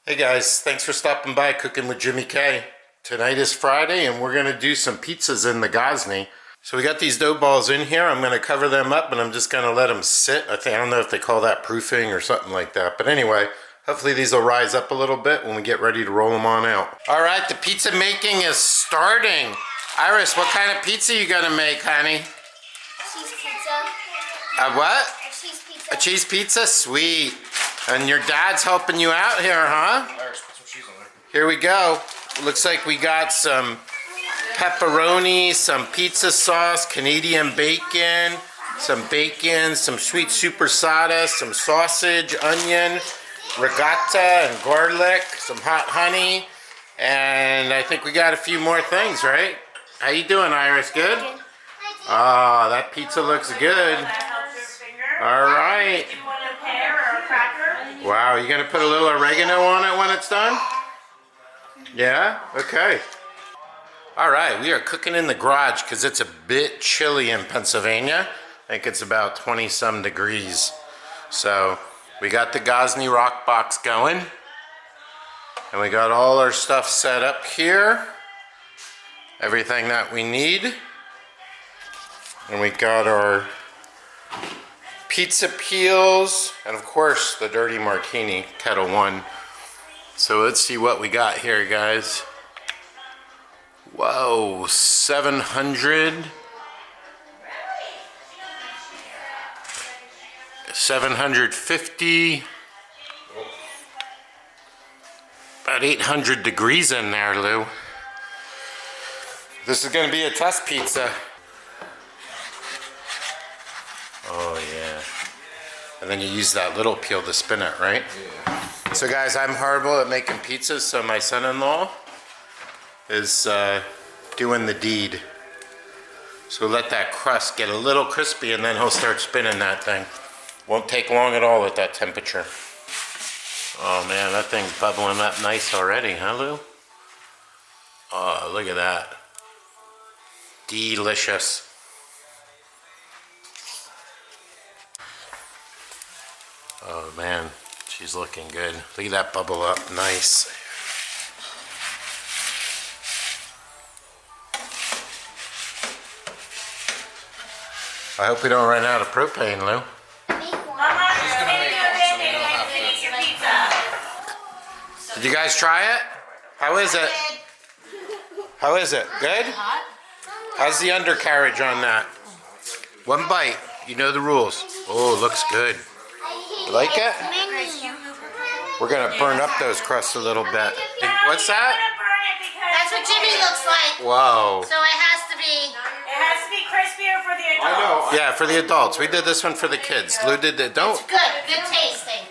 Hey guys, thanks for stopping by Cooking with Jimmy K. Tonight is Friday and we're gonna do some pizzas in the Gozney. So we got these dough balls in here. I'm gonna cover them up and I'm just gonna let them sit. I don't know if they call that proofing or something like that. But anyway, hopefully these will rise up a little bit when we get ready to roll them on out. All right, the pizza making is starting. Iris, what kind of pizza you gonna make, honey? Cheese pizza. A what? A cheese pizza. A cheese pizza? Sweet. And your dad's helping you out here, huh? Iris, put some cheese on there. Here we go. Looks like we got some pepperoni, some pizza sauce, Canadian bacon, some sweet supersada, some sausage, onion, ricotta and garlic, some hot honey, and I think we got a few more things, right? How you doing, Iris? Good? Oh, that pizza looks good. All right. Wow, you gonna put a little oregano on it when it's done? Yeah? Okay. All right, we are cooking in the garage because it's a bit chilly in Pennsylvania. I think it's about 20 some degrees. So we got the Gozney Roccbox going. And we got all our stuff set up here. Everything that we need. And we got our pizza peels, and of course the dirty martini, Kettle One. So let's see what we got here, guys. Whoa, 750, about 800 degrees in there, Lou. This is gonna be a test pizza. Oh yeah. And then you use that little peel to spin it, right? Yeah. So guys, I'm horrible at making pizzas, so my son-in-law is doing the deed. So let that crust get a little crispy and then he'll start spinning that thing. Won't take long at all at that temperature. Oh man, that thing's bubbling up nice already, huh, Lou? Oh, look at that. Delicious. Oh man, she's looking good. Look at that bubble up, nice. I hope we don't run out of propane, Lou. Did you guys try it? How is it? How is it? Good? How's the undercarriage on that? One bite, you know the rules. Oh, it looks good. You like it? We're gonna burn up those crusts a little bit. What's that? That's what Jimmy looks like. Whoa. So it has to be. It has to be crispier for the adults. Yeah, for the adults. We did this one for the kids. Lou did the don't. It's good. Good tasting.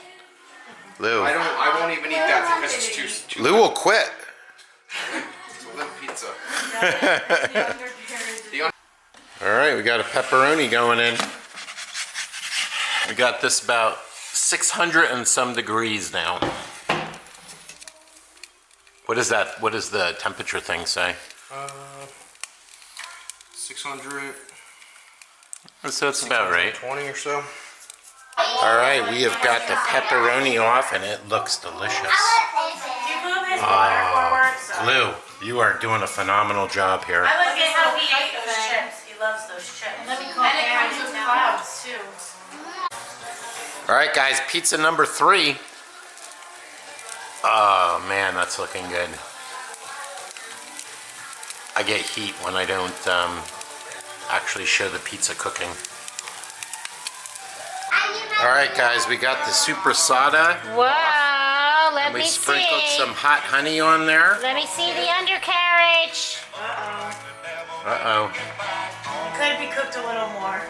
Lou. I won't even eat that because it's too Lou will quit. It's a limp pizza. All right, we got a pepperoni going in. We got this about 600 and some degrees now. What is that? What does the temperature thing say? 600. So that's about right. 20 or so. All right, we have got the pepperoni off and it looks delicious. You move his water forward. So. Lou, you are doing a phenomenal job here. I look at how he ate those chips. He loves those chips. And it comes in clouds too. All right, guys, pizza number 3. Oh man, that's looking good. I get heat when I don't actually show the pizza cooking. All right, guys, we got the supersada. Whoa, let We me sprinkled see. some hot honey on there. Let me see the undercarriage. Uh-oh. It could be cooked a little more.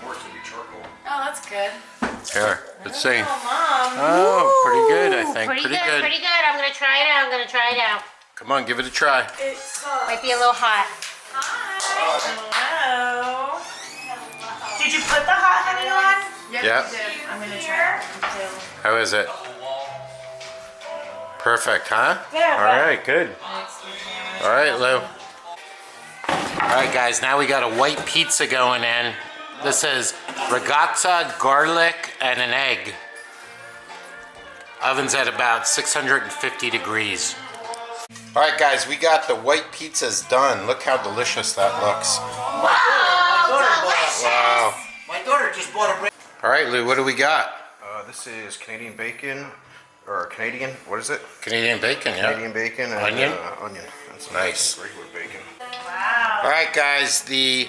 More to be charcoal. Oh, that's good. Here, let's see. Oh, Mom. Oh, pretty good, I think. Pretty good, pretty good. I'm gonna try it out. Come on, give it a try. It's Might be a little hot. Hello. Did you put the hot honey on? Yep. I'm gonna try it too. How is it? Perfect, huh? Yeah. All right, good. All right, Lou. All right, guys, now we got a white pizza going in. This is ricotta, garlic, and an egg. Oven's at about 650 degrees. All right, guys, we got the white pizzas done. Look how delicious that looks. Wow. My daughter just bought a brand. All right, Lou, what do we got? This is Canadian bacon, or Canadian, what is it? Canadian bacon, yeah. Canadian bacon and Onion? Onion. That's Nice. Regular bacon. All right, guys, the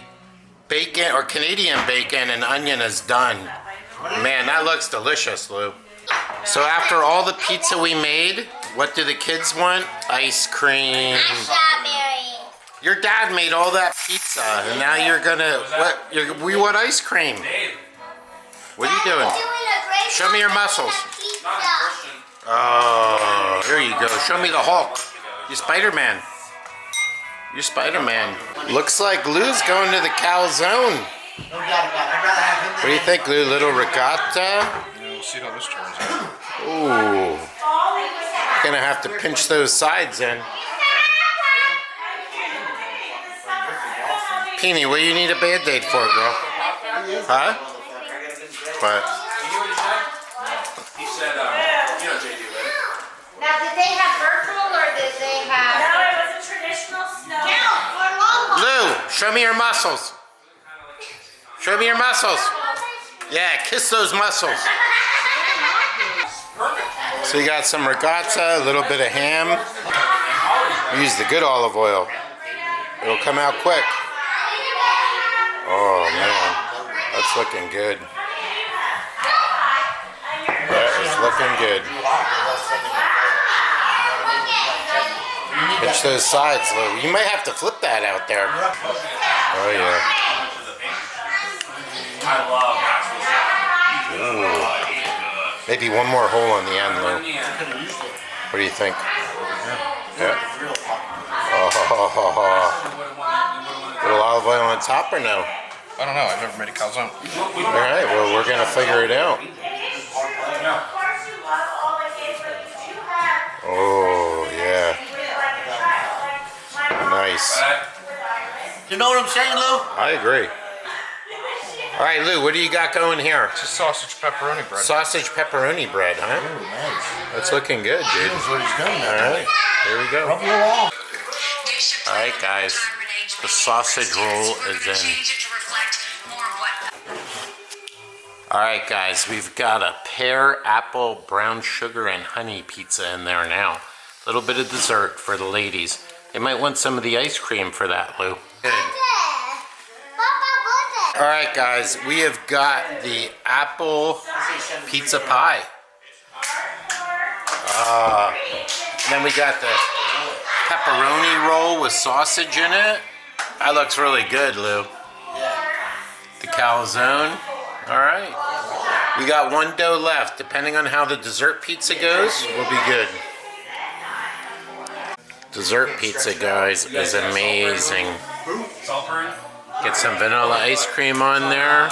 bacon or Canadian bacon and onion is done. Man, that looks delicious, Lou. So after all the pizza we made, what do the kids want? Ice cream. Strawberry. Your dad made all that pizza, and now you're gonna we want ice cream. What are you doing? Show me your muscles. Oh, here you go. Show me the Hulk. You Spider-Man. You're Spider-Man. Looks like Lou's going to the calzone. No doubt about it. I'd rather have him What do you think, Lou? Little ricotta? Yeah, we'll see how this turns out. Ooh. Gonna have to pinch those sides in. Peony, what do you need a Band-Aid for, girl? Huh? What? He said, JD, right? Now, did they have virtual or did they have? No, it was a traditional snow. For a long one. Lou, show me your muscles. Show me your muscles. Yeah, kiss those muscles. So you got some ricotta, a little bit of ham. Use the good olive oil. It'll come out quick. Oh man, that's looking good. That is looking good. Pinch those sides, Lou. You might have to flip that out there. Oh yeah. Ooh. Maybe one more hole on the end, Lou. What do you think? Yeah. Oh. Little olive oil on top or no? I don't know, I've never made a calzone. All right, well, we're gonna figure it out. Oh, yeah. Nice. You know what I'm saying, Lou? I agree. All right, Lou, what do you got going here? It's just sausage pepperoni bread. Sausage pepperoni bread, huh? Nice. That's looking good, dude. That's what he's doing. All right, here we go. Rub your wall. All right, guys, the sausage roll is in. All right, guys, we've got a pear, apple, brown sugar, and honey pizza in there now. A little bit of dessert for the ladies. They might want some of the ice cream for that, Lou. Good. All right, guys, we have got the apple pizza pie. And then we got the pepperoni roll with sausage in it. That looks really good, Lou. The calzone. All right. We got one dough left. Depending on how the dessert pizza goes, we'll be good. Dessert pizza, guys, is amazing. Get some vanilla ice cream on there.